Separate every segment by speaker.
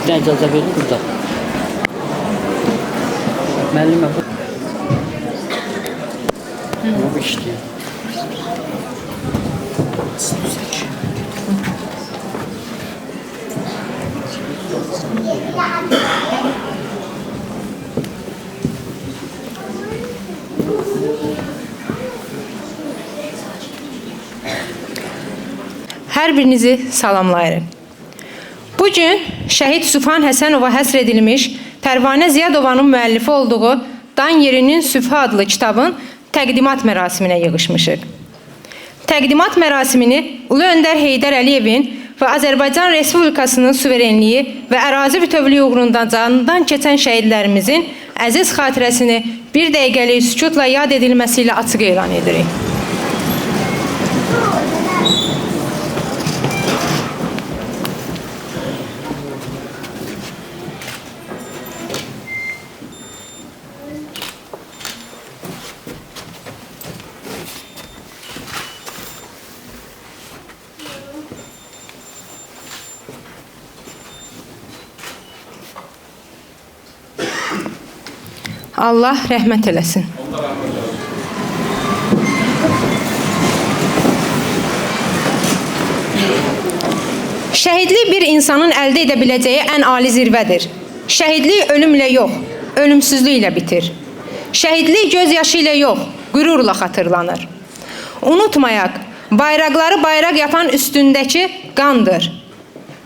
Speaker 1: Bir icazə verir burada. Müəllimə bu. Bu işləyir.
Speaker 2: Hər birinizi salamlayırıq. Bugün şəhid Sübhan Həsənova həsr edilmiş Pərvanə Ziyadovanın müəllifi olduğu Dan Yerinin Sübhü adlı kitabın təqdimat mərasiminə yığışmışıq. Təqdimat mərasimini Ulu Öndər Heydər Əliyevin və Azərbaycan Respublikasının suverenliyi və ərazi bütövlüyü uğrunda canından keçən şəhidlərimizin əziz xatirəsini bir dəqiqəlik sükutla yad edilməsi ilə açıq elan edirik. Allah rəhmət eləsin. Şəhidlik bir insanın əldə edə biləcəyi ən ali zirvədir. Şəhidlik ölümlə yox, ölümsüzlüklə bitir. Şəhidlik göz yaşı ilə yox, qürurla xatırlanır. Unutmayaq, bayraqları bayraq yapan üstündəki qandır.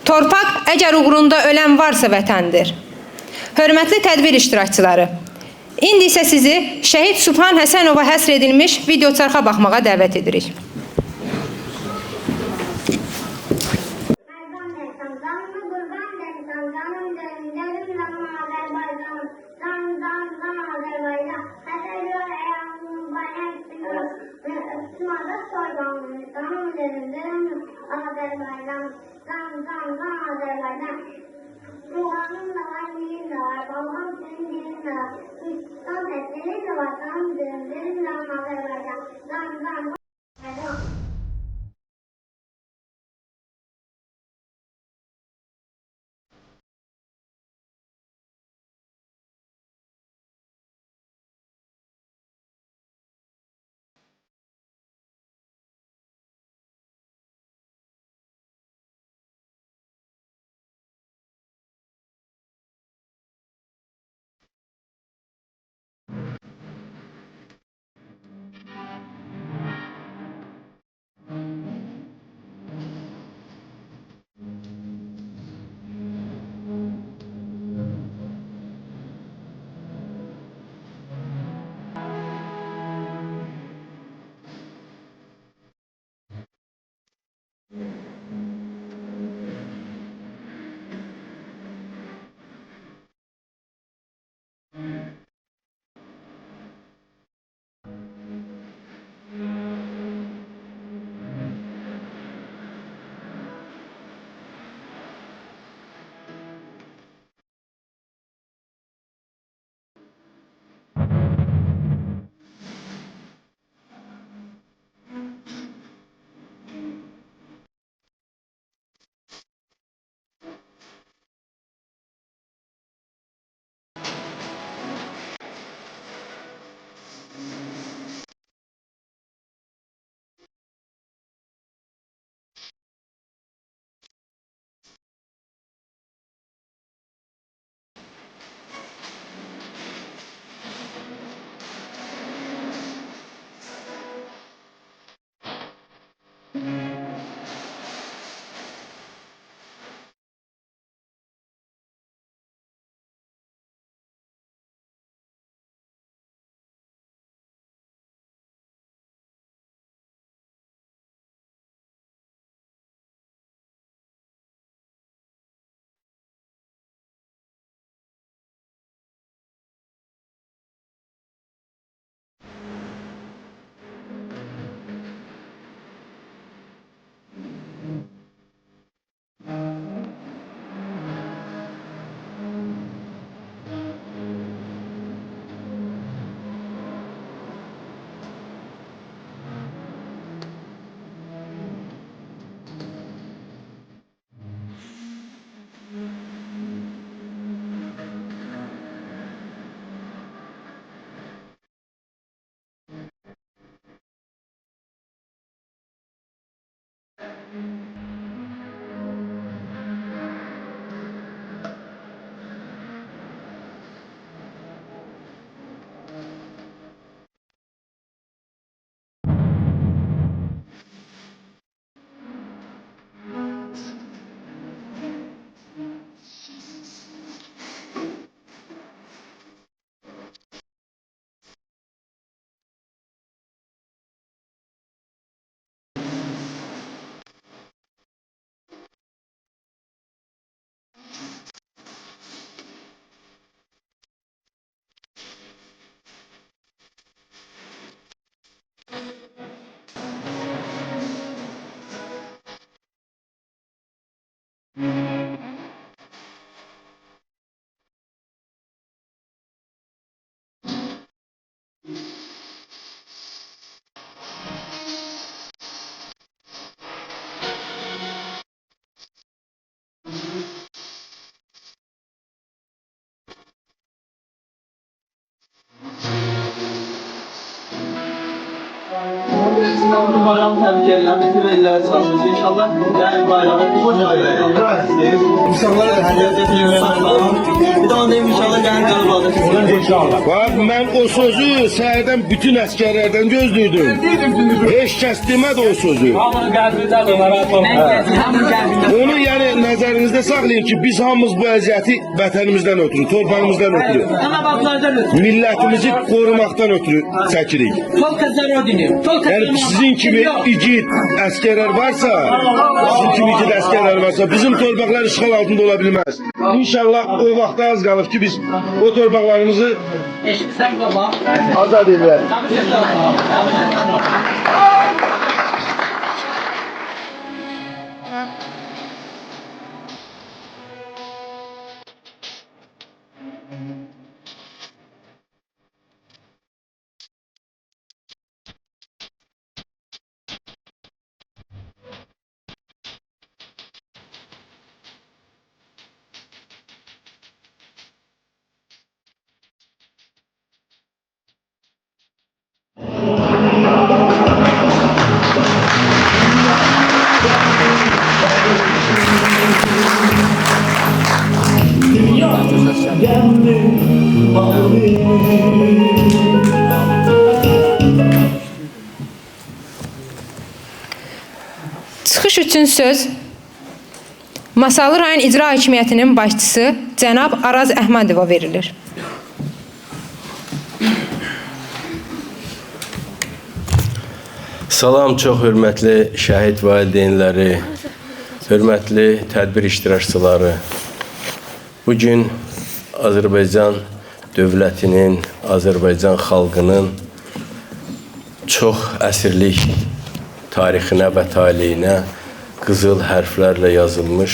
Speaker 2: Torpaq əgər uğrunda ölən varsa vətəndir. Hörmətli tədbir iştirakçıları, İndi isə sizi şəhid Sübhan Həsənova həsr edilmiş videoçarxa baxmağa dəvət edirik.
Speaker 3: bayramı tebrik ederim. Bütün ellere sağlıyoruz. İnşallah yani bayramı hoş ayırır. İnsanlara da bir de onu deyim inşallah yani kalıp alır.
Speaker 4: Bak ben o sözü səhərdən bütün əsgərlərdən gözlüydüm. Heç kəs demədi o sözü. Onu yəni nəzərinizdə saxlayın ki, biz hamımız bu əziyyəti vətənimizdən ötürü, torpağımızdan ötürü, millətimizi qorumaqdan ötürü çəkirik. Yəni sizin kimi igid əskərlər varsa, bizim torpaqlar işğal altında ola bilməz. İnşallah o vaxtda az qalıb ki, biz o torpaqlarımızı azad edilər.
Speaker 2: Çıxış üçün söz Masallı rayon İcra Hakimiyyətinin başçısı cənab Araz Əhmədova verilir.
Speaker 5: Salam, çox hörmətli şəhid valideynləri, hörmətli tədbir iştirakçıları. Bugün Azərbaycan dövlətinin, Azərbaycan xalqının çox əsrlik tarixinə və taleyinə qızıl hərflərlə yazılmış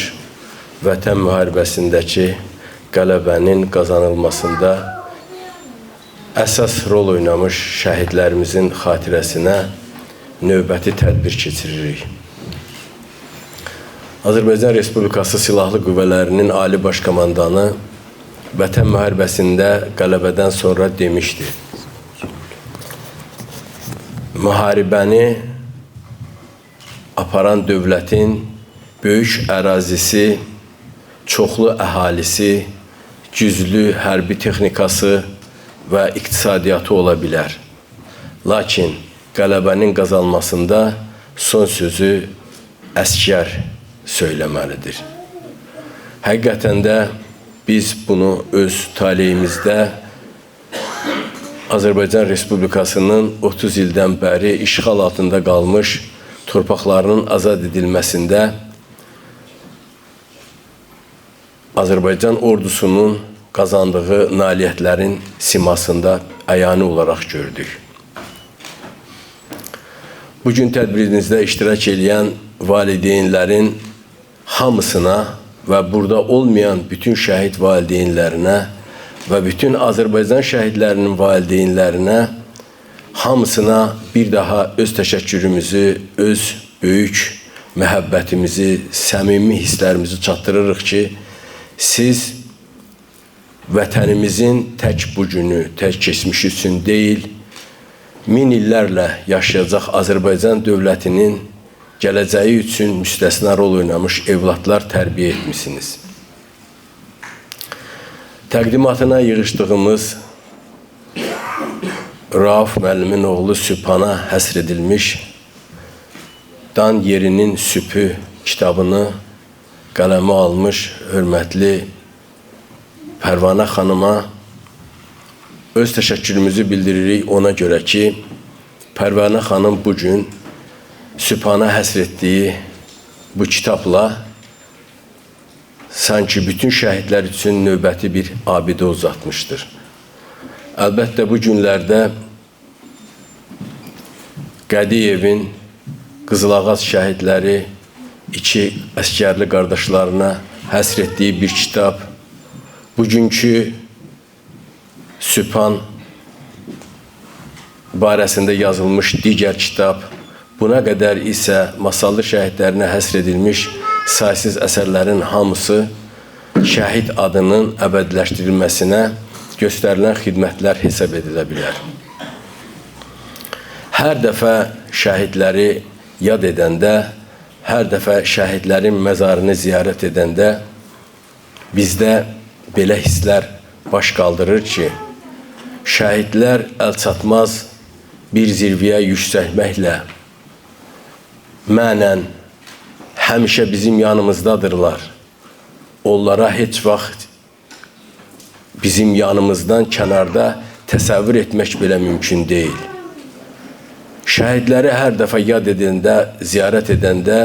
Speaker 5: Vətən müharibəsindəki qələbənin qazanılmasında əsas rol oynamış şəhidlərimizin xatirəsinə növbəti tədbir keçiririk. Azərbaycan Respublikası Silahlı Qüvvələrinin Ali Baş Komandanı Vətən müharibəsində qələbədən sonra demişdi. Müharibəni aparan dövlətin böyük ərazisi, çoxlu əhalisi, güclü hərbi texnikası və iqtisadiyyatı ola bilər. Lakin qələbənin qazanmasında son sözü əskər söyləməlidir. Həqiqətən də biz bunu öz taleyimizdə Azərbaycan Respublikasının 30 ildən bəri işğal altında qalmış torpaqlarının azad edilməsində Azərbaycan ordusunun qazandığı nailiyyətlərin simasında əyani olaraq gördük. Bugün tədbirinizdə iştirak edən valideynlərin hamısına və burada olmayan bütün şəhid valideynlərinə və bütün Azərbaycan şəhidlərinin valideynlərinə hamısına bir daha öz təşəkkürümüzü, öz böyük məhəbbətimizi, səmimi hisslərimizi çatdırırıq ki, siz vətənimizin tək bu günü, tək keçmişi üçün deyil, min illərlə yaşayacaq Azərbaycan dövlətinin gələcəyi üçün müstəsna rol oynamış evlatlar tərbiyə etmişsiniz. Təqdimatına yığışdığımız Rauf müəllimin oğlu Sübhana həsr edilmiş Dan Yerinin Sübhü kitabını qələmə almış hörmətli Pərvanə xanıma öz təşəkkürümüzü bildiririk ona görə ki, Pərvanə xanım bugün Sübhana həsr etdiyi bu kitabla sanki bütün şəhidlər üçün növbəti bir abidə uzatmışdır. Əlbəttə bu günlərdə Qədiyevin Qızılağac şəhidləri iki əskərli qardaşlarına həsr etdiyi bir kitab, bugünkü Sübhan barəsində yazılmış digər kitab, buna qədər isə Masallı şəhidlərinə həsr edilmiş saysız əsərlərin hamısı şəhid adının əbədiləşdirilməsinə göstərilən xidmətlər hesab edilə bilər. Hər dəfə şəhidləri yad edəndə, hər dəfə şəhidlərin məzarını ziyarət edəndə bizdə belə hisslər baş qaldırır ki, şəhidlər əlçatmaz bir zirvəyə yüksəlməklə mənən həmişə bizim yanımızdadırlar. Onlara heç vaxt bizim yanımızdan kənarda təsəvvür etmək belə mümkün deyil. Şəhidləri hər dəfə yad edəndə, ziyarət edəndə,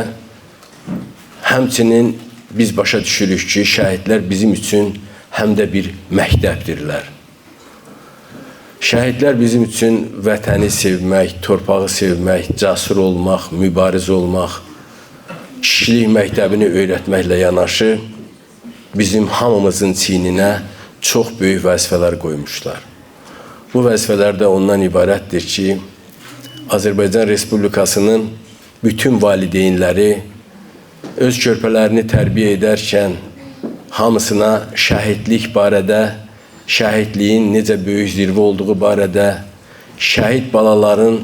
Speaker 5: həmçinin biz başa düşürük ki, şəhidlər bizim üçün həm də bir məktəbdirlər. Şəhidlər bizim üçün vətəni sevmək, torpağı sevmək, cəsur olmaq, mübariz olmaq, kişilik məktəbini öyrətməklə yanaşı, bizim hamımızın çiyninə çox böyük vəzifələr qoymuşlar. Bu vəzifələr də ondan ibarətdir ki, Azərbaycan Respublikasının bütün valideynləri öz körpələrini tərbiyə edərkən hamısına şəhidlik barədə, şəhidliyin necə böyük zirvə olduğu barədə, şəhid balaların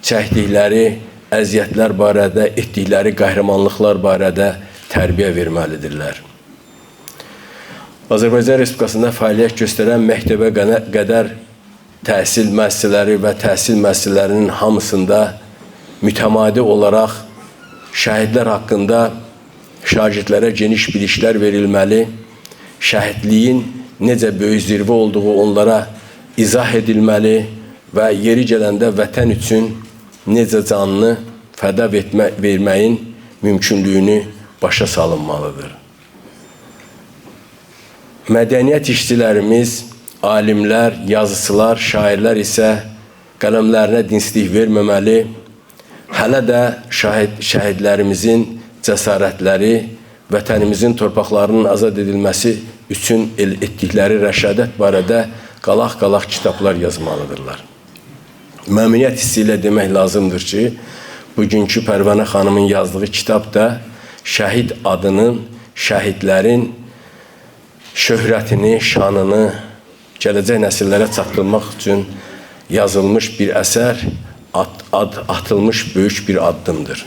Speaker 5: çəkdikləri əziyyətlər barədə, etdikləri qəhrəmanlıqlar barədə tərbiyə verməlidirlər. Azərbaycan Respublikasında fəaliyyət göstərən məktəbə qədər təhsil müəssisələri və təhsil müəssisələrinin hamısında mütəmadi olaraq şəhidlər haqqında şagirdlərə geniş biliklər verilməli, şəhidliyin necə böyük zirvə olduğu onlara izah edilməli və yeri gələndə vətən üçün necə canını fəda verməyin mümkünlüyünü başa salınmalıdır. Mədəniyyət işçilərimiz, alimlər, yazıçılar, şairlər isə qələmlərinə dinsizlik verməməli, hələ də şəhidlərimizin cəsarətləri, vətənimizin torpaqlarının azad edilməsi üçün etdikləri rəşadət barədə qalaq-qalaq kitablar yazmalıdırlar. Məmnuniyyət hissi ilə demək lazımdır ki, bugünkü Pərvanə xanımın yazdığı kitab da şəhid adının, şəhidlərin şöhrətini, şanını gələcək nəsillərə çatdırmaq üçün yazılmış bir əsər, atılmış böyük bir addımdır.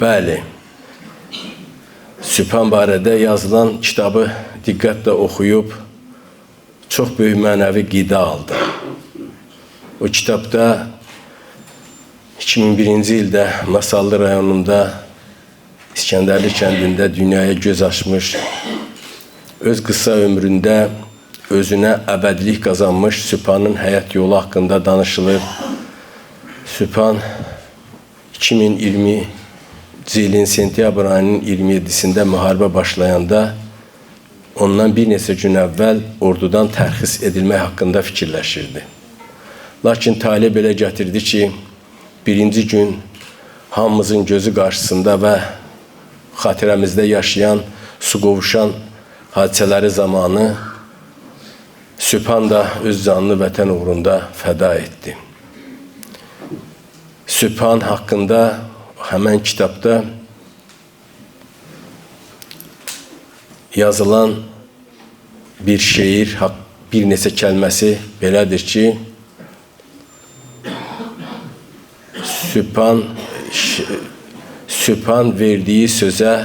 Speaker 5: Bəli, Sübhan barədə yazılan kitabı diqqətlə oxuyub, çox böyük mənəvi qida aldı. O kitabda 2001-ci ildə Masallı rayonunda İskəndərli kəndində dünyaya göz açmış, öz qısa ömründə özünə əbədilik qazanmış Sübhanın həyat yolu haqqında danışılır. Sübhan 2020-ci ilin sentyabr ayının 27-sində müharibə başlayanda ondan bir neçə gün əvvəl ordudan tərxis edilmək haqqında fikirləşirdi. Lakin talih belə gətirdi ki, birinci gün hamımızın gözü qarşısında və xatirəmizdə yaşayan, su qovuşan hadisələri zamanı Sübhan da öz canını vətən uğrunda fəda etdi. Sübhan haqqında həmən kitabda yazılan bir şeir, bir neçə kəlməsi belədir ki, Sübhan verdiyi sözə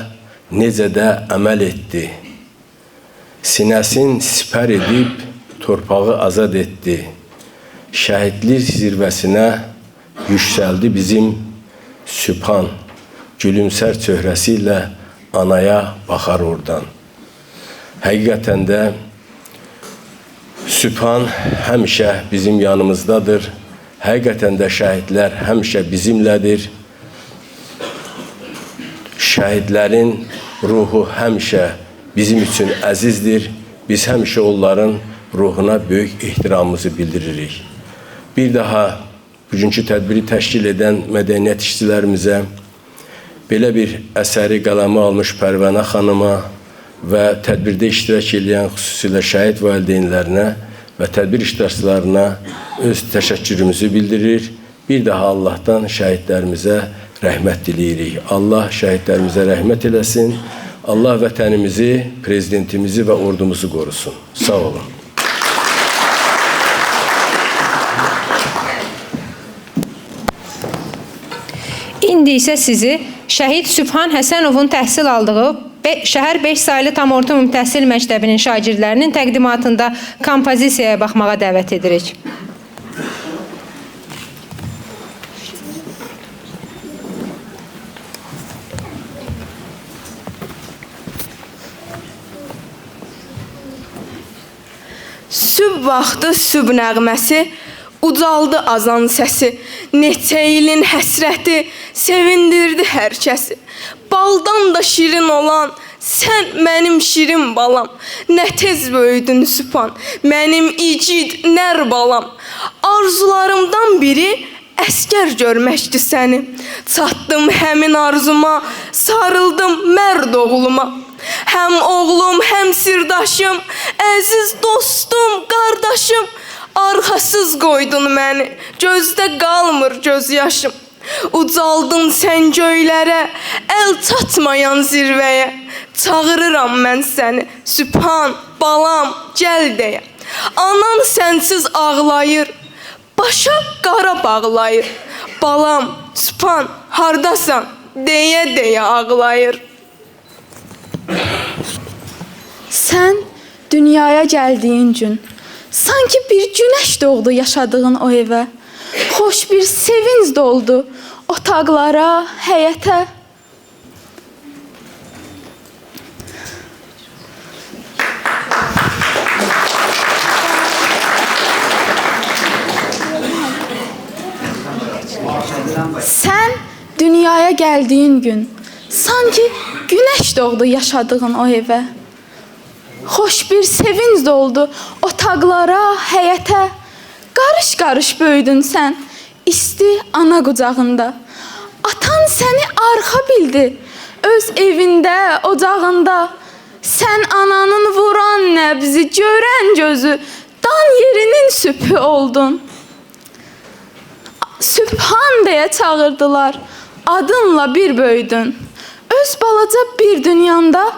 Speaker 5: necə də əməl etdi. Sinəsin sipər edib torpağı azad etdi. Şəhidlik zirvəsinə yüksəldi bizim Sübhan. Gülümsər çöhrəsi ilə anaya baxar oradan. Həqiqətən də Sübhan həmişə bizim yanımızdadır. Həqiqətən də şəhidlər həmişə bizimlədir. Şəhidlərin ruhu həmişə bizim üçün əzizdir. Biz həmişə onların ruhuna böyük ehtiramımızı bildiririk. Bir daha bugünkü tədbiri təşkil edən mədəniyyət işçilərimizə, belə bir əsəri qələmə almış Pərvanə xanıma və tədbirdə iştirak edən xüsusilə şəhid valideynlərinə və tədbir iştirakçılarına öz təşəkkürümüzü bildirir. Bir daha Allahdan şəhidlərimizə rəhmət diləyirik. Allah şəhidlərimizə rəhmət eləsin. Allah vətənimizi, prezidentimizi və ordumuzu qorusun. Sağ olun.
Speaker 2: İndi isə sizi şəhid Sübhan Həsənovun təhsil aldığı şəhər 5 saylı tam orta ümumi təhsil məktəbinin şagirdlərinin təqdimatında kompozisiyaya baxmağa dəvət edirik.
Speaker 6: Süb vaxtı süb nəğməsi, ucaldı azan səsi, neçə ilin həsrəti sevindirdi hər kəsi. Baldan da şirin olan, sən mənim şirin balam, nə tez böyüdün Sübhan, mənim igid nər balam. Arzularımdan biri əskər görməkdir səni. Çatdım həmin arzuma, sarıldım mərd oğluma. Həm oğlum, həm sirdaşım, əziz dostum, qardaşım. Arxasız qoydun məni, gözdə qalmır göz yaşım. Ucaldın sən göylərə, əl çatmayan zirvəyə. Çağırıram mən səni, Sübhan, balam, gəl deyə. Anan sənsiz ağlayır, başa qara bağlayır. Balam, Sübhan, hardasan, deyə ağlayır.
Speaker 7: Sən dünyaya gəldiyin gün, sanki bir günəş doğdu yaşadığın o evə. Xoş bir sevinç doldu otaqlara, həyətə. Sən dünyaya gəldiyin gün, sanki günəş doğdu yaşadığın o evə. Xoş bir sevinç doldu otaqlara, həyətə. Qarış-qarış böyüdün sən, isti ana qucağında. Atan səni arxa bildi, öz evində, ocağında. Sən ananın vuran nəbzi, görən gözü, dan yerinin sübhü oldun. Sübhan deyə çağırdılar, adınla bir böyüdün. Öz balaca bir dünyanda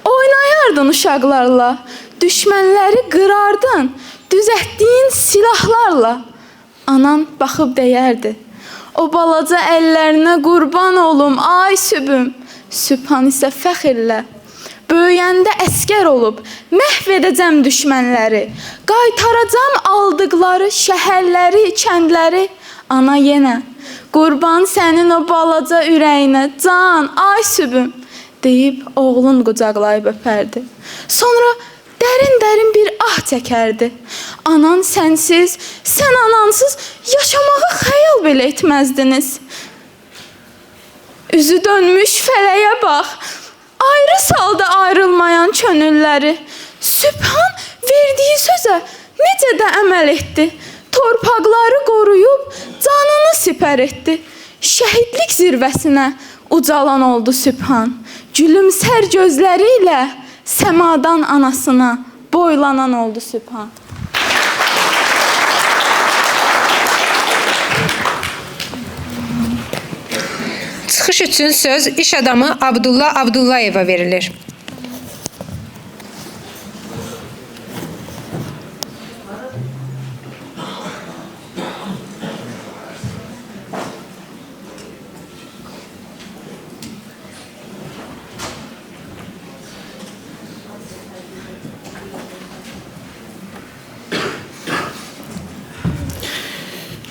Speaker 7: oynayardın uşaqlarla, düşmənləri qırardın, düzətdiyin silahlarla. Anan baxıb deyərdi, o balaca əllərinə qurban olum, ay sübüm. Sübhan isə fəxirlə, böyüyəndə əskər olub, məhv edəcəm düşmənləri, qaytaracam aldıqları şəhərləri, kəndləri. Ana yenə, qurban sənin o balaca ürəyinə, can, ay sübüm, deyib oğlun qucaqlayıb öpərdi. Sonra dərin-dərin bir ah çəkərdi. Anan sənsiz, sən anansız yaşamağı xəyal belə etməzdiniz. Üzü dönmüş fələyə bax, ayrı saldı ayrılmayan könülləri. Sübhan verdiyi sözə necə də əməl etdi. Torpaqları qoruyub canını sipər etdi. Şəhidlik zirvəsinə ucalan oldu Sübhan. Gülümsər gözləri ilə səmadan anasına boylanan oldu Sübhan.
Speaker 2: Çıxış üçün söz iş adamı Abdullah Abdullayeva verilir.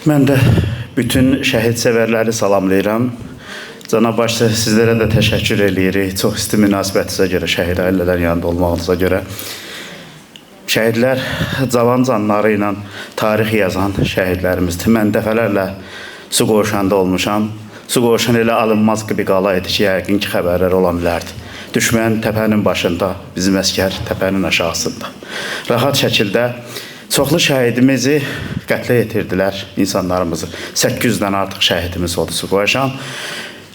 Speaker 8: Mən də bütün şəhid sevərləri salamlayıram. Cənab başçı, sizlərə də təşəkkür edirik. Çox isti münasibətinizə görə, şəhid ailələrin yanında olmağınıza görə. Şəhidlər cavan canları ilə tarix yazan şəhidlərimizdir. Mən dəfələrlə su qoğuşanda olmuşam. Su qoğuşan elə alınmaz gibi qala idi ki, yəqin ki, xəbərlər ola bilərdi. Düşmən təpənin başında, bizim əskər təpənin aşağısında. Rahat şəkildə çoxlu şəhidimizi qətlə yetirdilər, insanlarımızı. 800-dən artıq şəhidimiz oldu su qoğuşan.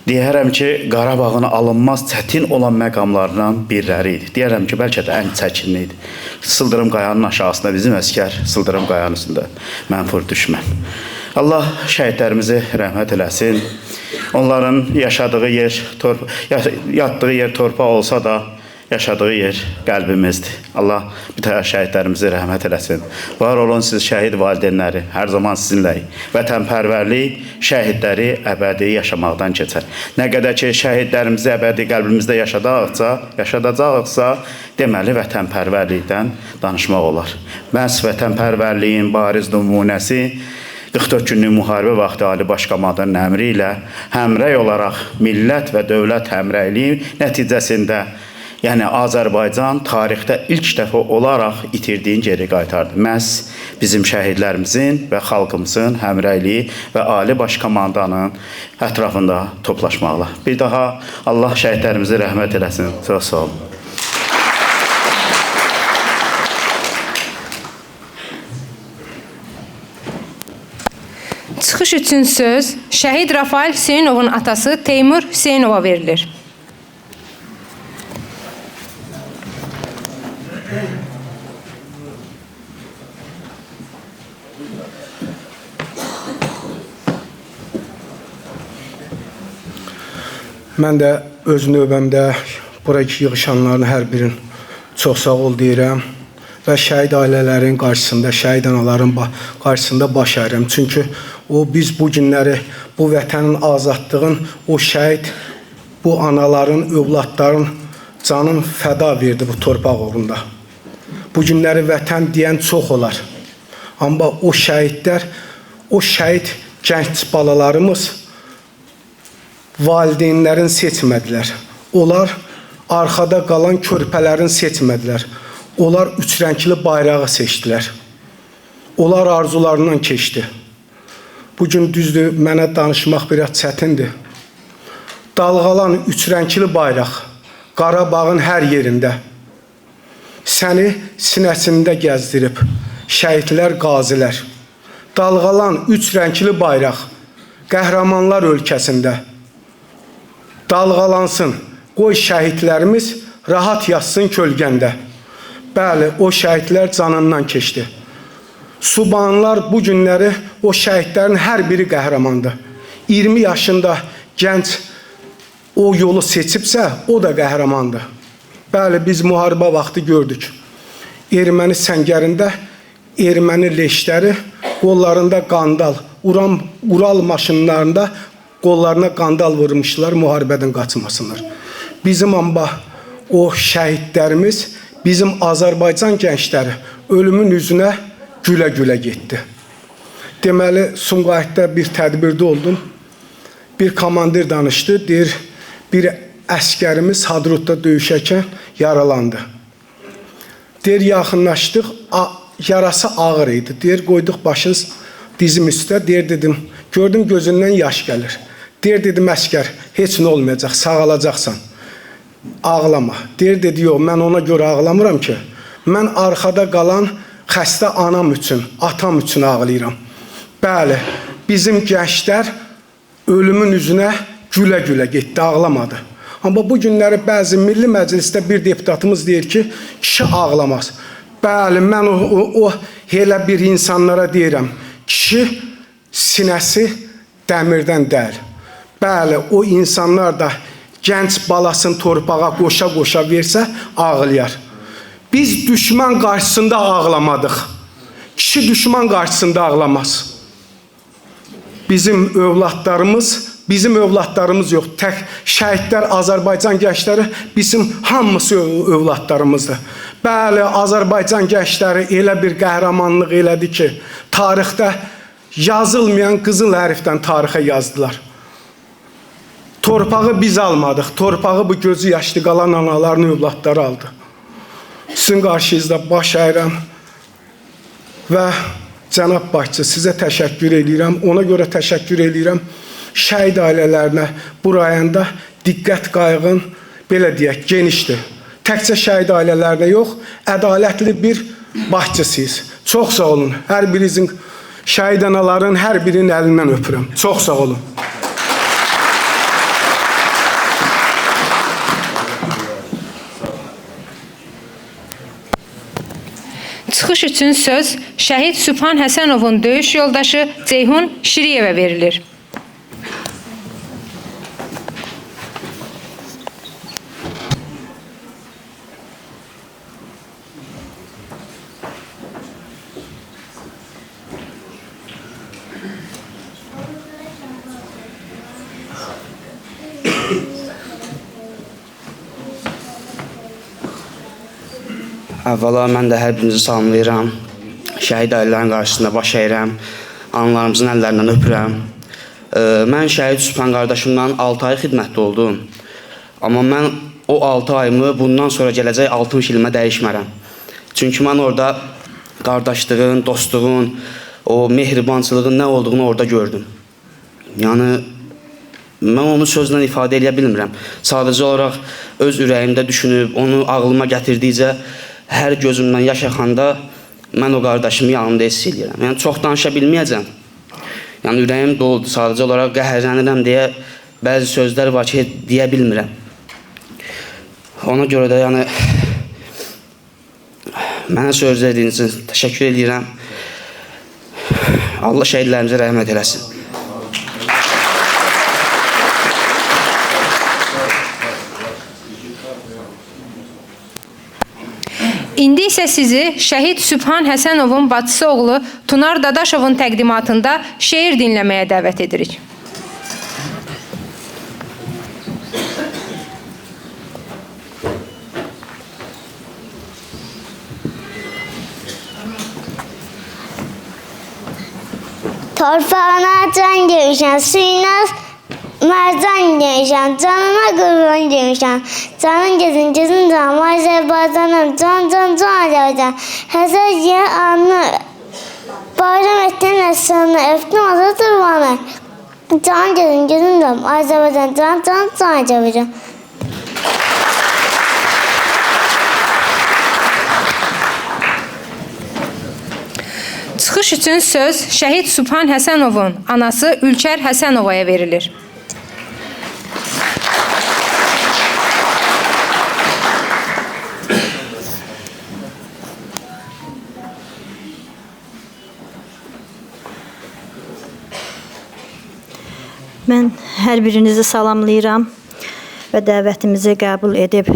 Speaker 8: Deyərəm ki, Qarabağın alınmaz çətin olan məqamlarından biriləri idi. Deyərəm ki, bəlkə də ən çəkinli idi. Sıldırım qayanın aşağısında bizim əskər, Sıldırım qayanın üstündə mənfur düşmən. Allah şəhidlərimizi rəhmət eləsin. Onların yaşadığı yer, yatdığı yer torpaq olsa da, yaşadığı yer qəlbimizdir. Allah bütün şəhidlərimizi rəhmət eləsin. Var olun siz şəhid valideynləri, hər zaman sizinləyik. Vətənpərvərlik şəhidləri əbədi yaşamaqdan keçər. Nə qədər ki, şəhidlərimizi əbədi qəlbimizdə yaşadacaqsa, deməli vətənpərvərlikdən danışmaq olar. Məhz vətənpərvərliyin bariz nümunəsi 44 günlük müharibə vaxtı Ali Baş Komandanın əmri ilə həmrəy olaraq millət və dövlət həmrəyliyi nəticəsində, yəni Azərbaycan tarixdə ilk dəfə olaraq itirdiyin geri qaytardı. Məhz bizim şəhidlərimizin və xalqımızın həmrəyliyi və Ali Baş Komandanın ətrafında toplaşmaqla. Bir daha Allah şəhidlərimizi rəhmət eləsin. Çox sağ olun.
Speaker 2: Çıxış üçün söz şəhid Rafael Hüseynovun atası Teymur Hüseynova verilir.
Speaker 9: Mən də öz növbəmdə buradakı yığışanların hər birin çox sağ ol deyirəm və şəhid ailələrin qarşısında, şəhid anaların qarşısında baş əyirəm. Çünki biz bu günləri, bu vətənin azadlığın, o şəhid, bu anaların, övladların canın fəda verdi bu torpaq uğrunda. Bu günləri vətən deyən çox olar. Amma o şəhidlər, o şəhid gənc balalarımız valideynlərin seçmədilər. Onlar arxada qalan körpələrin seçmədilər. Onlar üçrəngli bayrağı seçdilər. Onlar arzularından keçdi. Bugün düzdür, mənə danışmaq biraz çətindir. Dalğalan üçrəngli bayraq Qarabağın hər yerində. Səni sinəsində gəzdirib şəhidlər, qazilər. Dalğalan üçrəngli bayraq qəhrəmanlar ölkəsində. Dalğalansın, qoy şəhidlərimiz rahat yatsın kölgəndə. Bəli, o şəhidlər canından keçdi. Subanlar bu günləri o şəhidlərin hər biri qəhrəmandır. 20 yaşında gənc o yolu seçibsə, o da qəhrəmandır. Bəli, biz müharibə vaxtı gördük. Erməni səngərində erməni leşləri qollarında qandal, Ural maşınlarında qollarına qandal vurmuşlar müharibədən qaçmasınlar. Bizim amba o şəhidlərimiz, bizim Azərbaycan gəncləri ölümün üzünə gülə-gülə getdi. Deməli, Sumqayıtda bir tədbirdə oldum. Bir komandir danışdı, deyir, bir əskərimiz Hadrutda döyüşərkən yaralandı. Deyir, yaxınlaşdıq, yarası ağır idi. Deyir, qoyduq başını dizim üstə, deyir, dedim, gördüm gözündən yaş gəlir. Deyir, dedim, əskər, heç nə olmayacaq, sağalacaqsan. Ağlama. Deyir, dedi, yox, mən ona görə ağlamıram ki, mən arxada qalan xəstə anam üçün, atam üçün ağlayıram. Bəli, bizim gənclər ölümün üzünə gülə-gülə getdi, ağlamadı. Amma bu günləri bəzi Milli Məclisdə bir deputatımız deyir ki, kişi ağlamaz. Bəli, mən o elə bir insanlara deyirəm, kişi sinəsi dəmirdən deyil. Bəli, o insanlar da gənc balasını torpağa qoşa-qoşa versə, ağlayar. Biz düşman qarşısında ağlamadıq. Kişi düşman qarşısında ağlamaz. Bizim övladlarımız yox. Tək şəhidlər, Azərbaycan gəncləri bizim hamısı övladlarımızdır. Bəli, Azərbaycan gəncləri elə bir qəhrəmanlıq elədi ki, tarixdə yazılmayan qızıl hərfdən tarixə yazdılar. Torpağı biz almadıq. Torpağı bu gözü yaşlı qalan anaların övladları aldı. Sizin qarşınızda baş əyirəm və cənab başçı, sizə təşəkkür edirəm. Ona görə təşəkkür edirəm. Şəhid ailələrinə bu rayonda diqqət qayğın, belə deyək, genişdir. Təkcə şəhid ailələrinə yox, ədalətli bir başçısıyız. Çox sağ olun. Hər birinizin, şəhid anaların hər birinin əlindən öpürəm. Çox sağ olun.
Speaker 2: Çıxış üçün söz şəhid Sübhan Həsənovun döyüş yoldaşı Ceyhun Şiriyevə verilir.
Speaker 10: Əvvəla mən də hər birinizi salamlayıram. Şəhid ailələrin qarşısında baş əyirəm. Analarımızın əllərindən öpürəm. Mən şəhid Sübhan qardaşımla 6 ay xidmətdə oldum. Amma mən o 6 ayımı bundan sonra gələcək 60 ilmə dəyişmərəm. Çünki mən orada qardaşlığın, dostluğun, o mehribançılığın nə olduğunu orada gördüm. Yəni, mən onu sözlə ifadə edə bilmirəm. Sadəcə olaraq öz ürəyimdə düşünüb, onu ağlıma gətirdikcə, hər gözümdən yaş axanda mən o qardaşımı yanımda hiss edirəm. Yəni, çox danışa bilməyəcəm. Yəni, ürəyim doludur. Sadəcə olaraq qəhərlənirəm deyə bəzi sözlər var ki, deyə bilmirəm. Ona görə də, yəni, mənə söz verdiyiniz üçün təşəkkür edirəm. Allah şəhidlərimizə rəhmət eləsin.
Speaker 2: İndi isə sizi şəhid Sübhan Həsənovun bacısı oğlu Tunar Dadaşovun təqdimatında şeir dinləməyə dəvət edirik.
Speaker 11: Torpağına can demişəm, suyuna mərcan demişəm, canına qurban demişəm. Canın gezin, gezin canım, Azərbaycanım, can Azərbaycan. Həzər yer anı, bayram etdin əsrarını, öpdüm azad durmanı. Canın gezin, gezin canım, Azərbaycan, can Azərbaycan.
Speaker 2: Çıxış üçün söz şəhid Sübhan Həsənovun anası Ülkər Həsənovaya verilir.
Speaker 12: Mən hər birinizi salamlayıram və dəvətimizi qəbul edib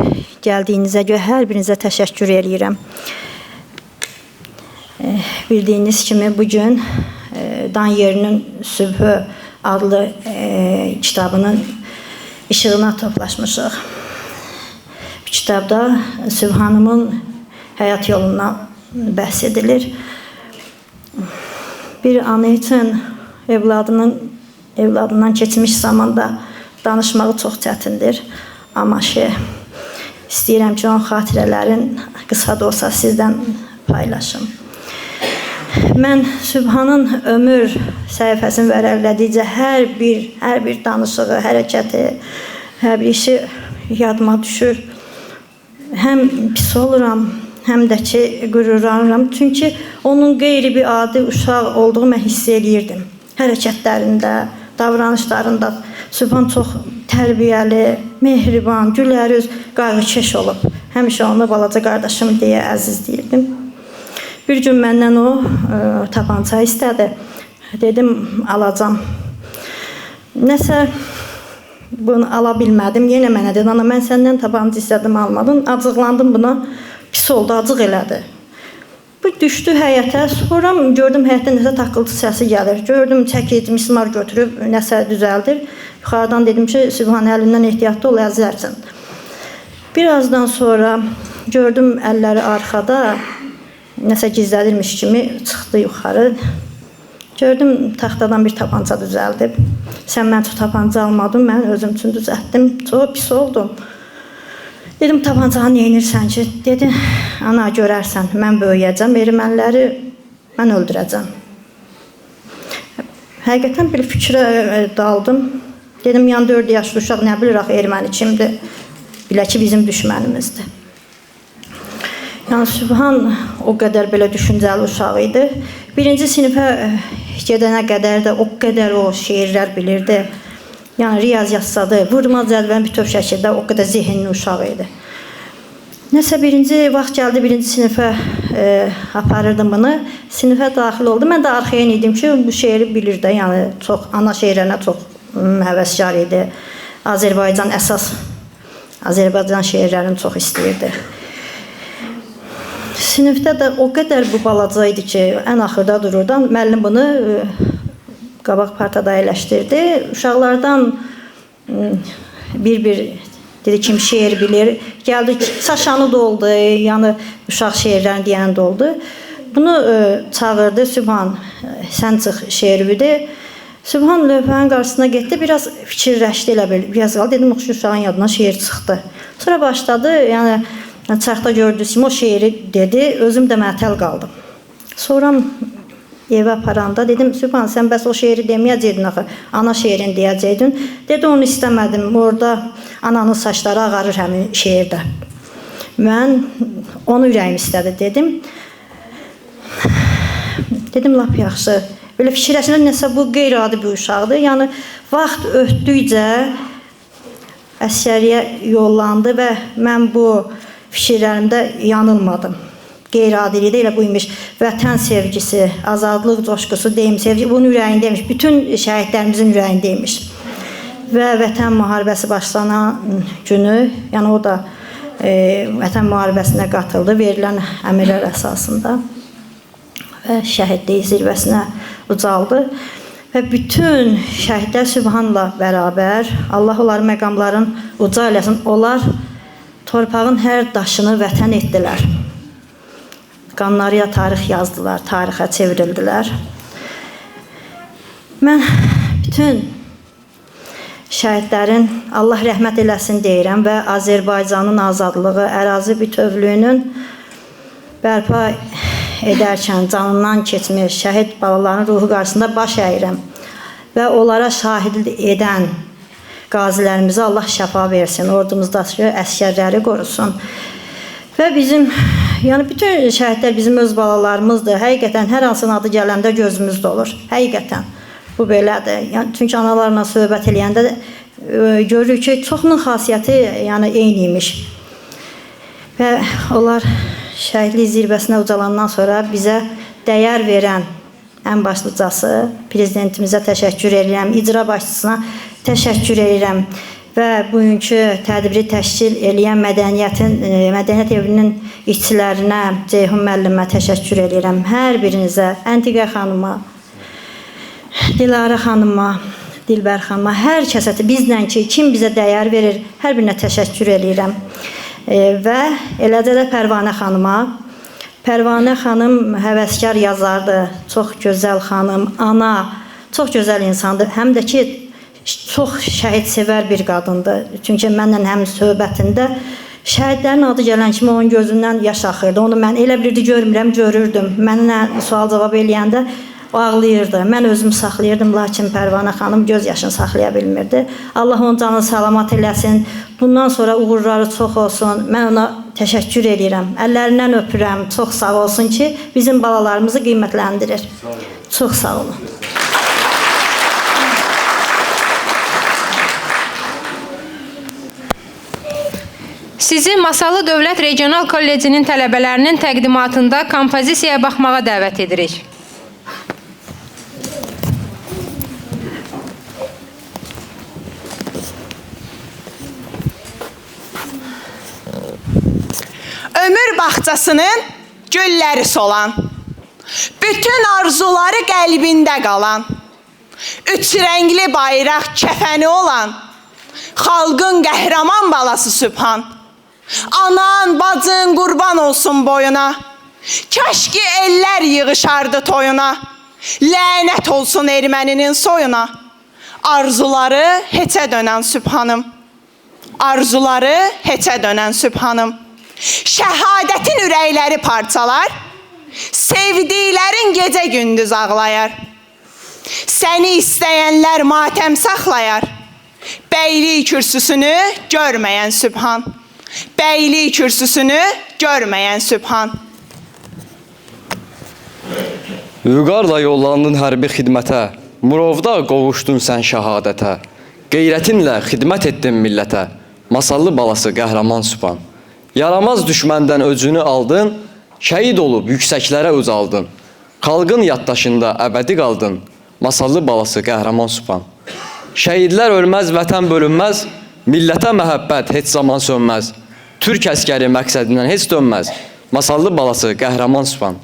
Speaker 12: gəldiyinizə görə hər birinizə təşəkkür edirəm. Bildiyiniz kimi bugün Dan Yerinin Sübhü adlı kitabının işığına toplaşmışıq. Bu kitabda Sübhanımın həyat yolundan bəhs edilir. Bir ana üçün evladından keçmiş zamanda danışmağı çox çətindir. Amma istəyirəm ki, onun xatirələrin qısa da olsa sizdən paylaşım. Mən Sübhanın ömür səhifəsini vərəqlədikcə hər bir danışığı, hərəkəti, hər bir işi yadıma düşür. Həm pis oluram, həm də ki, qürurlanıram. Çünki onun qeyri bir adi uşaq olduğu mən hiss edirdim. Hərəkətlərində, davranışlarında Sübhan çox tərbiyəli, mehriban, gülərüz, qayğıkeş olub. Həmişə onu balaca qardaşım deyə əzizləyirdim. Bir gün məndən o tapança istədi. Dedim, alacam. Nəsə bunu ala bilmədim. Yenə mənə dedi, ana mən səndən tapanca istədim, almadın. Acıqlandım buna. Pis oldu, acıq elədi. Bu düşdü həyətə. Sonra gördüm həyətdə nəsə taqqıltı səsi gəlir. Gördüm çəkic, mismar götürüb nəsə düzəldir. Yuxarıdan dedim ki, Sübhan əlindən ehtiyatlı ol, əzərsən. Birazdan sonra gördüm əlləri arxada. Nəsə gizlədirmiş kimi çıxdı yuxarı. Gördüm taxtadan bir tapanca düzəldib. Sən mən çox tapanca almadın, mən özüm üçün düzəltdim. Çox pis oldum. Dedim, tapancanı neyinirsən ki? Dedi, ana görərsən, mən böyüyəcəm, erməniləri mən öldürəcəm. Həqiqətən bir fikrə daldım. Dedim, yan 4 yaşlı uşaq nə bilir axı erməni kimdir? Bilə ki, bizim düşmənimizdir. Yəni, Sübhan o qədər belə düşüncəli uşaq idi. Birinci sinifə gedənə qədər də o qədər o şeirlər bilirdi. Yəni, riyaziyyat sadı, vurma cədvəlin bütöv şəkildə o qədər zehinli uşaq idi. Nəsə birinci vaxt gəldi, birinci sinifə aparırdım bunu. Sinifə daxil oldu. Mən də arxayan idim ki, bu şeiri bilir də. Yəni, ana şeirlərinə çox həvəskar idi. Azərbaycan əsas, Azərbaycan şeirlərini çox istəyirdi. Sinifdə də o qədər bu balaca idi ki, ən axırda dururdu. Müəllim bunu qabaq partada əyləşdirdi. Uşaqlardan bir Dedi kim şeir bilir. Gəldi Saşanı da oldu, yəni uşaq şeirlərini deyən də oldu. Bunu çağırdı Sübhan, sən çıx şeirvidi. Sübhan lövhənin qarşısına getdi, biraz fikirləşdi elə bil. Biraz qaldı, dedim uşağın yadına şeir çıxdı. Sonra başladı, yəni çarxda gördüyüm o şeiri dedi, özüm də mətəl qaldım. Sonra evə aparanda dedim, Sübhan sən bəs o şeiri deməyəcəydin axı, ana şeirini deyəcəydin. Dedi onu istəmədim, orada ananın saçları ağarır həmin şeirdə. Mən onu ürəyim istədi dedim. Dedim lap yaxşı. Belə fikirləşəndə nəsə bu qeyri-adi bir uşaqdır. Yəni vaxt ötdükcə əsgəriyə yollandı və mən bu fikirlərimdə yanılmadım. Qeyri-adilikdə elə bu imiş. Vətən sevgisi, azadlıq coşqusu, deyim sevgi bunun ürəyindəymiş. Bütün şəhidlərimizin ürəyindəymiş. Və Vətən müharibəsi başlanan günü, yəni o da Vətən müharibəsinə qatıldı, verilən əmrlər əsasında və şəhidlik zirvəsinə ucaldı və bütün şəhidlər Sübhanla bərabər Allah onların məqamların uca eləsin. Onlar torpağın hər daşını vətən etdilər. Qanlarıya tarix yazdılar, tarixə çevrildilər. Mən bütün şəhidlərin Allah rəhmət eləsin deyirəm və Azərbaycanın azadlığı, ərazi bütövlüyünün bərpa edərkən canından keçmiş şəhid balaların ruhu qarşısında baş əyirəm və onlara şahidlik edən qazilərimizə Allah şəfa versin, ordumuzdakı əskərləri qorusun. Və bizim, yəni bütün şəhidlər bizim öz balalarımızdır. Həqiqətən hər hansının adı gələndə gözümüzdə olur. Həqiqətən bu belədir. Yəni, çünki analarla söhbət eləyəndə görürük ki, çoxunun xasiyyəti yəni eyniymiş. Və onlar şəhidlik zirvəsinə ucalandan sonra bizə dəyər verən ən başlıcası prezidentimizə təşəkkür edirəm, icra başçısına təşəkkür edirəm və bugünkü tədbiri təşkil eləyən Mədəniyyət Evinin işçilərinə, Ceyhun müəllimə təşəkkür edirəm. Hər birinizə, Əntiqə xanıma, Dilarə xanıma, Dilbər xanıma, hər kəsə bizlə ki, kim bizə dəyər verir, hər birinə təşəkkür edirəm. Və eləcə də Pərvanə xanıma. Pərvanə xanım həvəskar yazardı, çox gözəl xanım, ana, çox gözəl insandır. Həm də ki, çox şəhid-sevər bir qadındır. Çünki mənlə həm söhbətində şəhidlərin adı gələn kimi onun gözündən yaş axırdı. Onu mən elə bilirdi, görmürəm, görürdüm. Mənimlə sual-cavab eləyəndə o ağlayırdı. Mən özümü saxlayırdım, lakin Pərvanə xanım göz yaşını saxlaya bilmirdi. Allah onun canını salamat eləsin. Bundan sonra uğurları çox olsun. Mən ona təşəkkür edirəm. Əllərindən öpürəm. Çox sağ olsun ki, bizim balalarımızı qiymətləndirir. Çox sağ olun.
Speaker 2: Sizi Masallı Dövlət Regional Kollecinin tələbələrinin təqdimatında kompozisiyaya baxmağa dəvət edirik.
Speaker 13: Ömür bağçasının gülləri solan, bütün arzuları qəlbində qalan, üç rəngli bayraq kəfəni olan, xalqın qəhrəman balası Sübhan, anan, bacın qurban olsun boyuna, kaş ki ellər yığışardı toyuna, lənət olsun erməninin soyuna, arzuları heçə dönən Sübhanım, arzuları heçə dönən Sübhanım. Şəhadətin ürəkləri parçalar, sevdiklərin gecə gündüz ağlayar. Səni istəyənlər matəm saxlayar, bəylik kürsüsünü görməyən Sübhan. Bəylik kürsüsünü görməyən Sübhan.
Speaker 14: Vüqarla yollandın hərbi xidmətə, Murovda qovuşdun sən şəhadətə. Qeyrətinlə xidmət etdin millətə, Masallı balası qəhrəman Sübhan. Yaramaz düşməndən öcünü aldın, şəhid olub yüksəklərə ucaldın. Xalqın yaddaşında əbədi qaldın, Masallı balası qəhrəman Sübhan. Şəhidlər ölməz, vətən bölünməz, millətə məhəbbət heç zaman sönməz. Türk əskəri məqsədindən heç dönməz, Masallı balası qəhrəman Sübhan.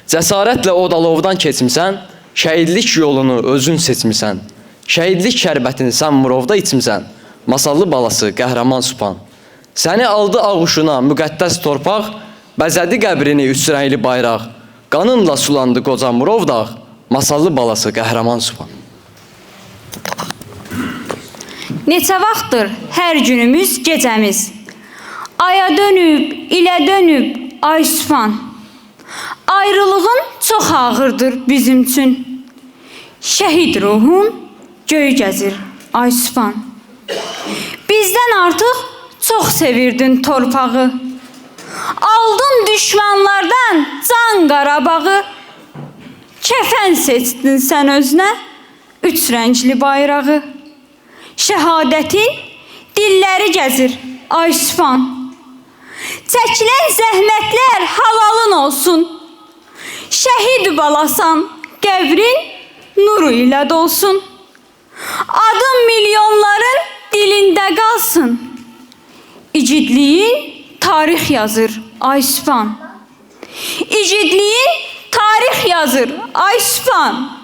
Speaker 14: Cəsarətlə o dalovdan keçmisən, şəhidlik yolunu özün seçmisən. Şəhidlik şərbətini sən Murovda içmisən, masallı balası qəhrəman Sübhan. Səni aldı ağuşuna müqəddəs torpaq, bəzədi qəbrini üç rəngli bayraq, qanınla sulandı qoca Murovdağ, masallı balası qəhrəman Sübhan.
Speaker 7: Neçə vaxtdır hər günümüz, gecəmiz, aya dönüb, ilə dönüb, ay Sübhan. Ayrılığın çox ağırdır bizim üçün. Şəhid ruhun göy gəzir, ay Sübhan. Bizdən artıq çox sevirdin torpağı. Aldın düşmanlardan can Qarabağı. Kəfən seçdin sən özünə üç rəngli bayrağı. Şəhadətin dilləri gəzir, ay Sübhan. Çəkilən zəhmətlər halalın olsun. Şəhid balasan, qəbrin nuru ilə dolsun. Adın milyonların dilində qalsın. İgidliyin tarix yazır, ay Sübhan. İgidliyin tarix yazır, ay Sübhan.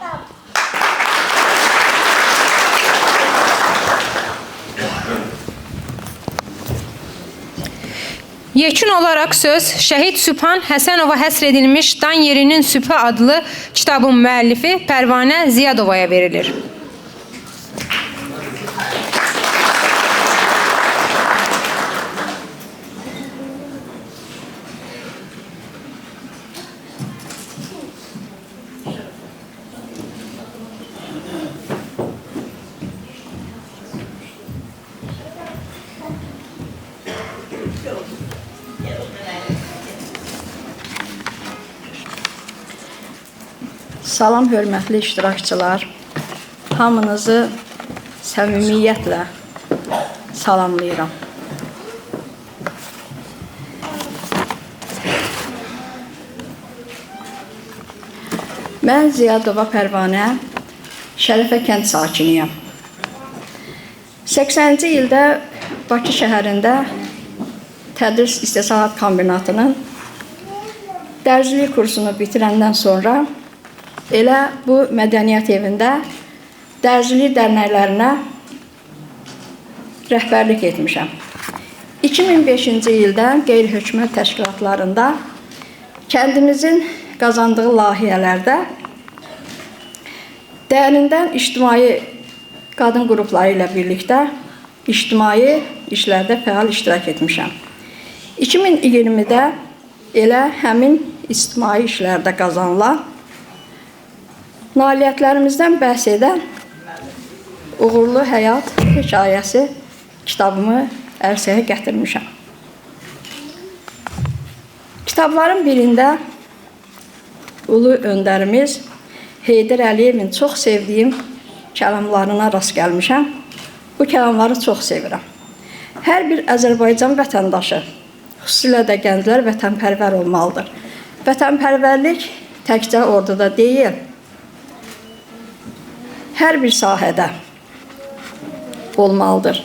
Speaker 2: Yekun olaraq söz Şəhid Sübhan Həsənova həsr edilmiş Dan Yerinin Sübhü adlı kitabın müəllifi Pərvanə Ziyadovaya verilir.
Speaker 12: Salam hörmətli iştirakçılar. Hamınızı səmimiyyətlə salamlayıram. Mən Ziyadova Pərvanə, Şərəfə kənd sakiniyəm. 80-ci ildə Bakı şəhərində Tədris İstehsalat Kombinatının dərzilik kursunu bitirəndən sonra elə bu mədəniyyət evində dərzilik dərnəklərinə rəhbərlik etmişəm. 2005-ci ildə qeyri-hökumət təşkilatlarında kəndimizin qazandığı layihələrdə dərindən ictimai qadın qrupları ilə birlikdə ictimai işlərdə fəal iştirak etmişəm. 2020-də elə həmin ictimai işlərdə qazanılan nailiyyətlərimizdən bəhs edən Uğurlu Həyat hekayəsi kitabımı ərsəyə gətirmişəm. Kitabların birində ulu öndərimiz Heydər Əliyevin çox sevdiyim kəlamlarına rast gəlmişəm. Bu kəlamları çox sevirəm. Hər bir Azərbaycan vətəndaşı, xüsusilə də gənclər vətənpərvər olmalıdır. Vətənpərvərlik təkcə orduda deyil, hər bir sahədə olmalıdır.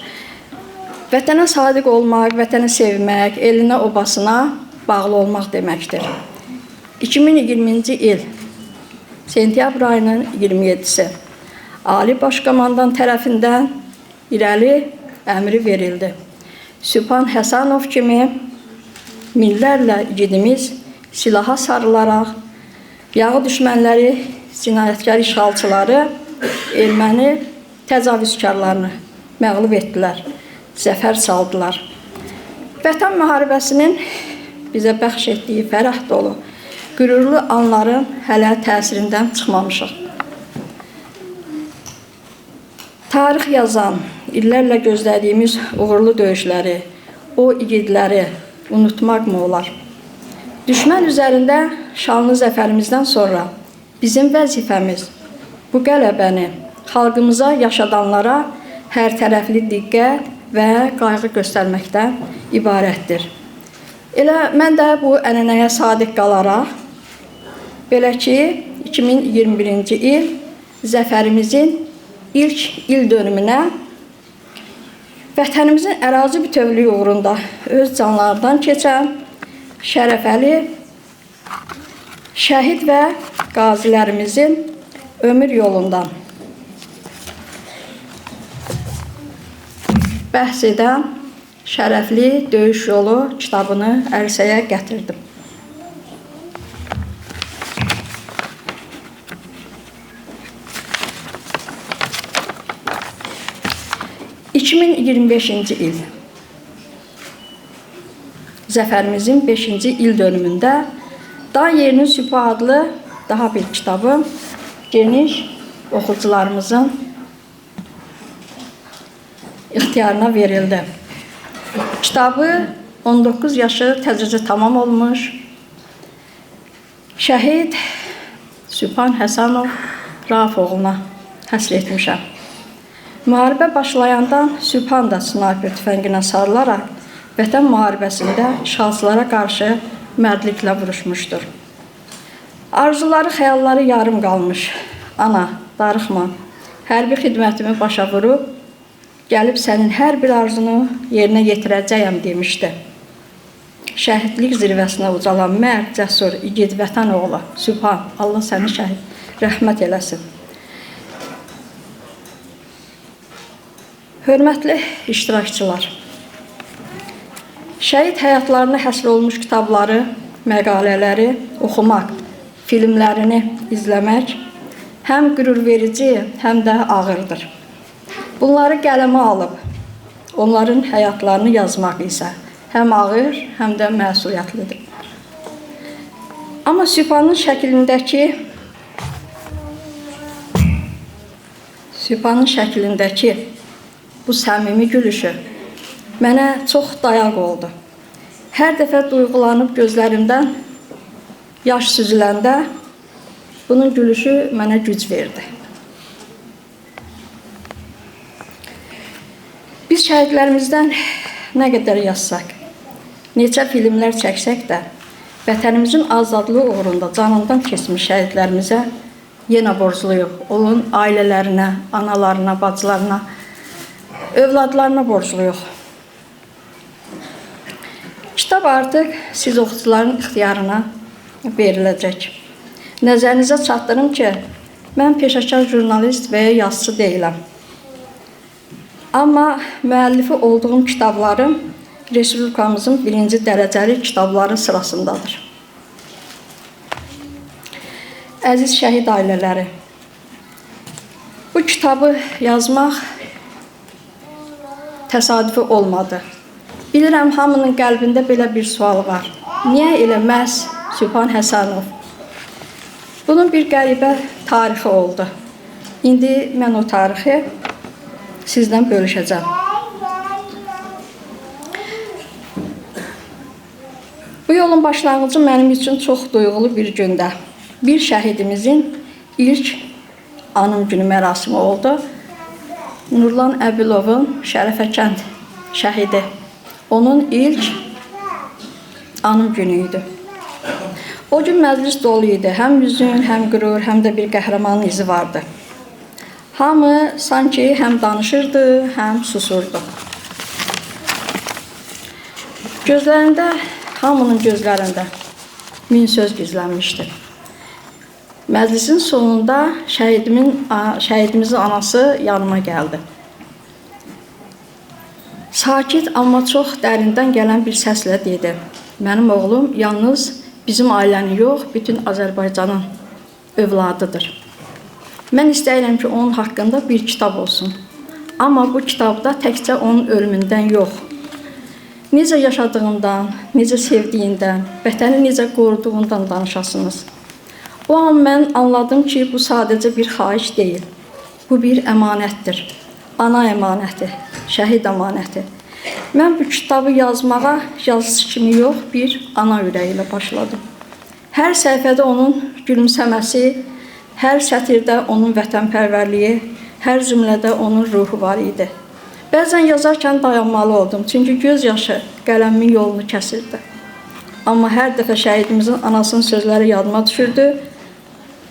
Speaker 12: Vətənə sadiq olmaq, vətəni sevmək, elinə, obasına bağlı olmaq deməkdir. 2020-ci il sentyabr ayının 27-si Ali Başkomandan tərəfindən irəli əmri verildi. Sübhan Həsənov kimi minlərlə igidimiz silaha sarılaraq yağı düşmənləri, cinayətkar işğalçıları, erməni təcavüzkarlarını məğlub etdilər, zəfər saldılar. Vətən müharibəsinin bizə bəxş etdiyi fərəh dolu, qürurlu anların hələ təsirindən çıxmamışıq. Tarix yazan, illərlə gözlədiyimiz uğurlu döyüşləri, o igidləri unutmaq mı olar? Düşmən üzərində şanlı zəfərimizdən sonra bizim vəzifəmiz bu qələbəni xalqımıza, yaşadanlara hər tərəfli diqqət və qayğı göstərməkdən ibarətdir. Elə mən də bu ənənəyə sadiq qalaraq, belə ki, 2021-ci il zəfərimizin ilk il dönümünə vətənimizin ərazi bütövlüyü uğrunda öz canlarından keçən şərəfəli şəhid və qazilərimizin ömür yolundan bəhs edən Şərəfli Döyüş Yolu kitabını ərsəyə gətirdim. ...2025-ci il Zəfərimizin 5-ci il dönümündə Dan Yerinin Sübhü adlı daha bir kitabı geniş oxucularımızın ixtiyarına verildi. Kitabı 19 yaşı təzəcə tamam olmuş şəhid Sübhan Həsənov Rauf oğluna həsr etmişəm. Müharibə başlayandan Sübhan da snayper tüfənginə sarılaraq Vətən müharibəsində işğalçılara qarşı mərdliklə vuruşmuşdur. Arzuları, xəyalları yarım qalmış. Ana, darıxma, hərbi xidmətimi başa vurub, gəlib sənin hər bir arzunu yerinə yetirəcəyəm demişdi. Şəhidlik zirvəsinə ucalan mərd, cəsur, igid vətən oğlu Sübhan, Allah səni şəhid rəhmət eləsin. Hörmətli iştirakçılar, şəhid həyatlarına həsr olmuş kitabları, məqalələri oxumaq, filmlərini izləmək həm qürurverici, həm də ağırdır. Bunları qələmə alıb, onların həyatlarını yazmaq isə həm ağır, həm də məsuliyyətlidir. Amma Sübhanın şəklindəki bu səmimi gülüşü mənə çox dayaq oldu. Hər dəfə duyğulanıb gözlərimdən yaş süzüləndə bunun gülüşü mənə güc verdi. Biz şəhidlərimizdən nə qədər yazsaq, neçə filmlər çəksək də, vətənimizin azadlığı uğrunda canından keçmiş şəhidlərimizə yenə borcluyuq. Onun ailələrinə, analarına, bacılarına, övladlarına borcluyuq. Kitab artıq siz oxucuların ixtiyarına veriləcək. Nəzərinizə çatdırım ki, mən peşəkar jurnalist və ya yazıcı deyiləm. Amma müəllifi olduğum kitablarım Respublikamızın 1-ci dərəcəli kitabları sırasındadır. Əziz şəhid ailələri, bu kitabı yazmaq təsadüfi olmadı. Bilirəm, hamının qəlbində belə bir sual var. Niyə elə məhz Sübhan Həsənov? Bunun bir qəribə tarixi oldu. İndi mən o tarixi sizdən bölüşəcəm. Bu yolun başlanğıcı mənim üçün çox duyğulu bir gündə. Bir şəhidimizin ilk anım günü mərasimi oldu. Nurlan Əbilovun Şərəfəkənd şəhidi. Onun ilk anım günü idi. O gün məclis dolu idi. Həm hüzün, həm qürur, həm də bir qəhrəmanın izi vardı. Hamı sanki həm danışırdı, həm susurdu. Hamının gözlərində min söz gizlənmişdi. Məclisin sonunda şəhidimizin anası yanıma gəldi. Sakit, amma çox dərindən gələn bir səslə dedi. Mənim oğlum yalnız bizim ailənin yox, bütün Azərbaycanın övladıdır. Mən istəyirəm ki, onun haqqında bir kitab olsun. Amma bu kitabda təkcə onun ölümündən yox, necə yaşadığından, necə sevdiyindən, vətəni necə qoruduğundan danışasınız. O an mən anladım ki, bu sadəcə bir xahiş deyil. Bu bir əmanətdir. Ana əmanəti, şəhid əmanəti. Mən bu kitabı yazmağa yazıcı kimi yox, bir ana ürəyi ilə başladım. Hər səhifədə onun gülümsəməsi, hər sətirdə onun vətənpərvərliyi, hər cümlədə onun ruhu var idi. Bəzən yazarkən dayanmalı oldum, çünki göz yaşı qələmin yolunu kəsirdi. Amma hər dəfə şəhidimizin anasının sözləri yadıma düşürdü,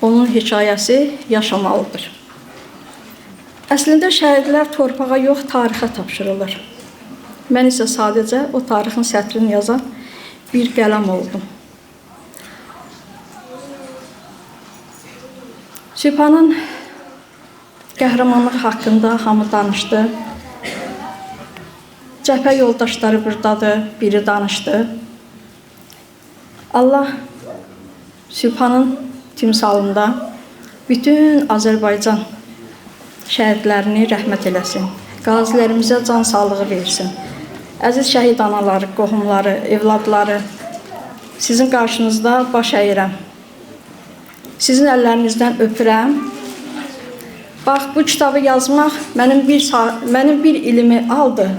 Speaker 12: onun hekayəsi yaşamalıdır. Əslində şəhidlər torpağa yox, tarixə tapşırılır. Mən isə sadəcə o tarixin sətrini yazan bir qələm oldum. Sübhanın qəhrəmanlığı haqqında hamı danışdı. cəbhə yoldaşları buradadır, biri danışdı. Allah Sübhanın timsalında bütün Azərbaycan şəhidlərini rəhmət eləsin. Qazilərimizə can sağlığı versin. Əziz şəhid anaları, qohumları, evladları, sizin qarşınızda baş əyirəm. Sizin əllərinizdən öpürəm. Bax, bu kitabı yazmaq mənim bir ilimi aldı.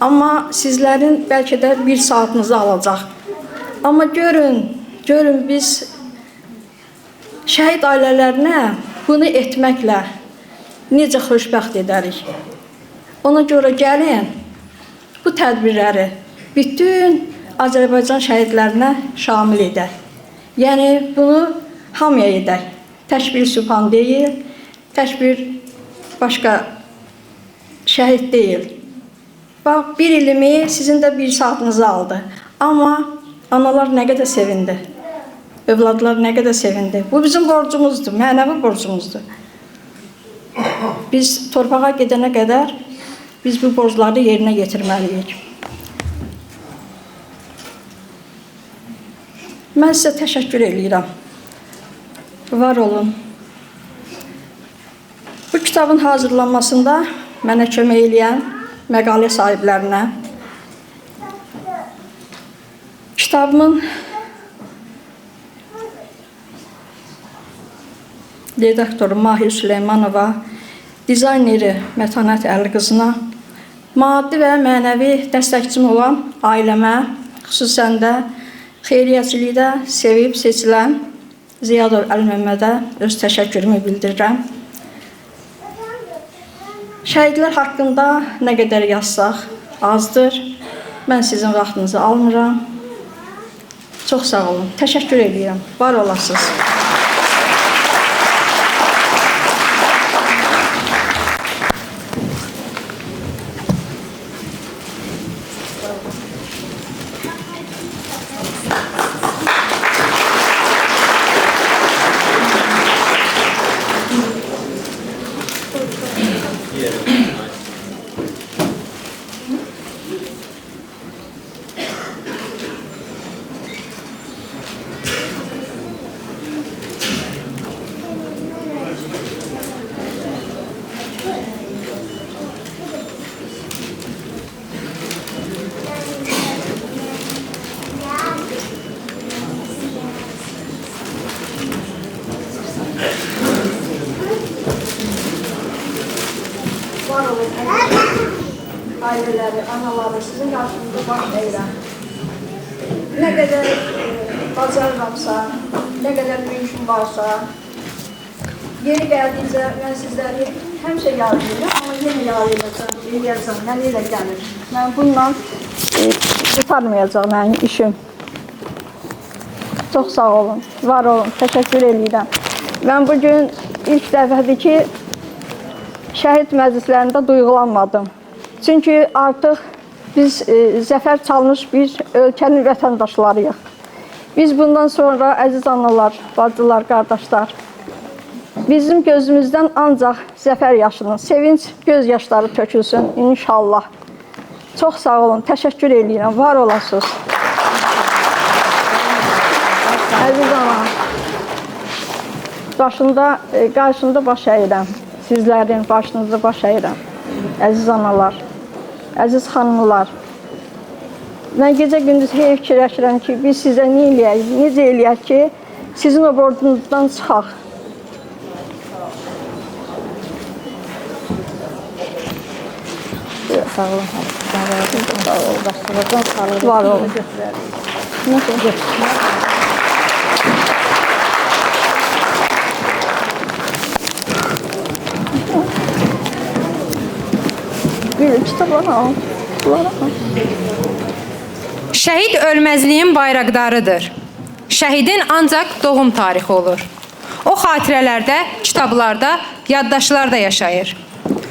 Speaker 12: Amma sizlərin bəlkə də bir saatınızı alacaq. Amma görün biz şəhid ailələrinə bunu etməklə necə xoşbəxt edərik. Ona görə gəlin, bu tədbirləri bütün Azərbaycan şəhidlərinə şamil edək. Yəni, bunu hamıya edək. Tək bir Sübhan deyil, tək bir başqa şəhid deyil. Bax, bir ilimi sizin də bir saatınızı aldı. Amma analar nə qədər sevindi, övladlar nə qədər sevindi. Bu bizim borcumuzdur, mənəvi borcumuzdur. Biz torpağa gedənə qədər biz bu borcları yerinə yetirməliyik. Mən sizə təşəkkür edirəm. Var olun. Bu kitabın hazırlanmasında mənə kömək edən məqalə sahiblərinə, kitabımın redaktoru Mahir Süleymanova, dizayneri Mətanət Əliqızına, maddi və mənəvi dəstəkçim olan ailəmə, xüsusən də xeyriyyəçilikdə sevib seçilən Ziyadov Əli-Məmmədə öz təşəkkürümü bildirirəm. Şəhidlər haqqında nə qədər yazsaq azdır. Mən sizin vaxtınızı almıram. Çox sağ olun. Təşəkkür edirəm. Var olasınız. Ailələri, anaları sizin qarşınızda baş əyirəm. Nə qədər bacarıramsa, nə qədər mümkün varsa, yeri gəldikcə mən sizləri həmişə yad edirəm, amma yenə yad edəcəm, mən elə gəlir. Mən bununla tutarmayacaq mənim işim. Çox sağ olun, var olun, təşəkkür edirəm. Mən bugün ilk dəfədir ki, şəhid məclislərində duyğulanmadım. Çünki artıq biz zəfər çalmış bir ölkənin vətəndaşlarıyıq. Biz bundan sonra əziz analar, bacılar, qardaşlar, bizim gözümüzdən ancaq zəfər yaşının, sevinç göz yaşları tökülsün inşallah. Çox sağ olun, təşəkkür edirəm, var olasınız. Əziz ana, qarşında baş əyirəm, sizlərin başınızda baş əyirəm. Əziz analar, əziz xanımlar, mən gecə-gündüz fikirləşirəm ki, biz sizə nə eləyək, necə eləyək ki, sizin o borcunuzdan çıxaq. Sağ olun. Var olun.
Speaker 2: Şəhid ölməzliyin bayraqdarıdır. Şəhidin ancaq doğum tarixi olur. O xatirələrdə, kitablarda, yaddaşlarda yaşayır.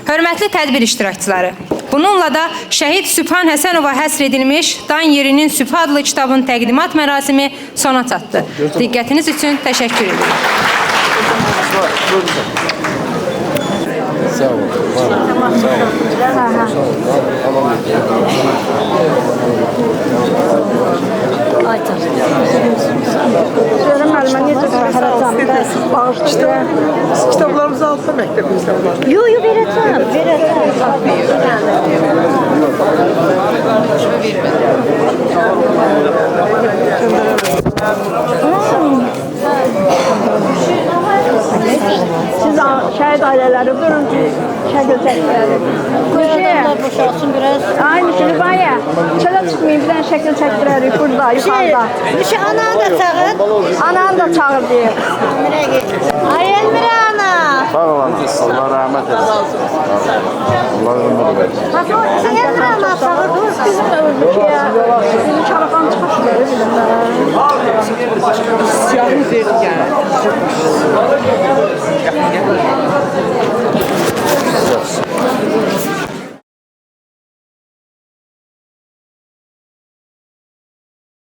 Speaker 2: Hörmətli tədbir iştirakçıları, bununla da şəhid Sübhan Həsənova həsr edilmiş Dan Yerinin Sübh adlı kitabın təqdimat mərasimi sona çatdı. Diqqətiniz üçün təşəkkür edirəm.
Speaker 5: Sağ olun. Sağ
Speaker 12: Görüm müəllimə necə çıxaracam?
Speaker 1: Kitablarımızı alsa məktəbimizdə var.
Speaker 12: Yo, verəcəm. Siz şəhid ailələri durun ki, şəkil çəkdirəlim.
Speaker 7: Boşalsın biraz.
Speaker 12: Aynı Lübaya, çölə çıxmayın, bir dənə şəkil çəkdirərik burada, yuxarıda.
Speaker 7: Ananı da çağır.
Speaker 12: Ananı da çağır deyir.
Speaker 7: Ay Elmira ana.
Speaker 8: Sağ olun. Allah rəhmət etsin. Allah ömür versin.
Speaker 7: Elmira ana çağır.
Speaker 12: Bizim öldük ya.